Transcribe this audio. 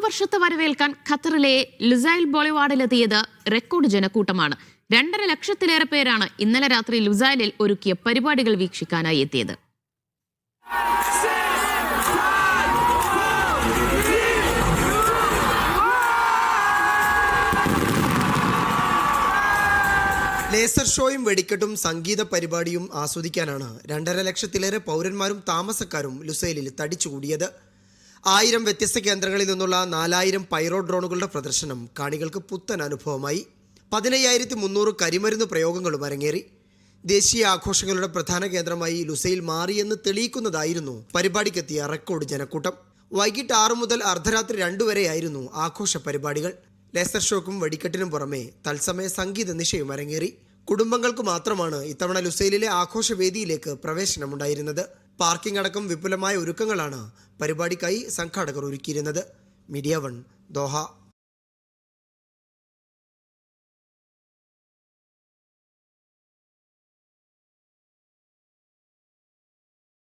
പുതുവർഷത്തെ വരവേൽക്കാൻ ഖത്തറിലെ Lusail ബോളിവാർഡിലെത്തിയത് record ജനക്കൂട്ടമാണ്. 2.5 ലക്ഷത്തിലേറെ പേരാണ് ഇന്നലെ രാത്രി ലുസൈലിൽ ഒരുക്കിയ പരിപാടികൾ വീക്ഷിക്കാനായി എത്തിയത്. ലേസർ ഷോയും വെടിക്കെട്ടും സംഗീത പരിപാടിയും ആസ്വദിക്കാനാണ് 2.5 ലക്ഷത്തിലേറെ പൗരന്മാരും താമസക്കാരും ലുസൈലിൽ തടിച്ചുകൂടിയത്. 1000 വ്യത്യസ്ത കേന്ദ്രങ്ങളിൽ നിന്നുള്ള 4000 പൈറോ ഡ്രോണുകളുടെ പ്രദർശനം കാണികൾക്ക് പുത്തൻ അനുഭവമായി. 15,300 കരിമരുന്ന് പ്രയോഗങ്ങളും അരങ്ങേറി. ദേശീയ ആഘോഷങ്ങളുടെ പ്രധാന കേന്ദ്രമായി ലുസൈൽ മാറിയെന്ന് തെളിയിക്കുന്നതായിരുന്നു പരിപാടിക്കെത്തിയ റെക്കോർഡ് ജനക്കൂട്ടം. വൈകിട്ട് 6 മുതൽ അർദ്ധരാത്രി 2 വരെയായിരുന്നു ആഘോഷ പരിപാടികൾ. ലേസർ ഷോക്കും വെടിക്കെട്ടിനും പുറമെ തത്സമയ സംഗീത നിശയും അരങ്ങേറി. കുടുംബങ്ങൾക്ക് മാത്രമാണ് ഇത്തവണ ലുസൈലിലെ ആഘോഷവേദിയിലേക്ക് പ്രവേശനമുണ്ടായിരുന്നത്. പാർക്കിംഗ് അടക്കം വിപുലമായ ഒരുക്കങ്ങളാണ് പരിപാടിക്കായി സംഘാടകർ ഒരുക്കിയിരുന്നത്. Media 1 Doha.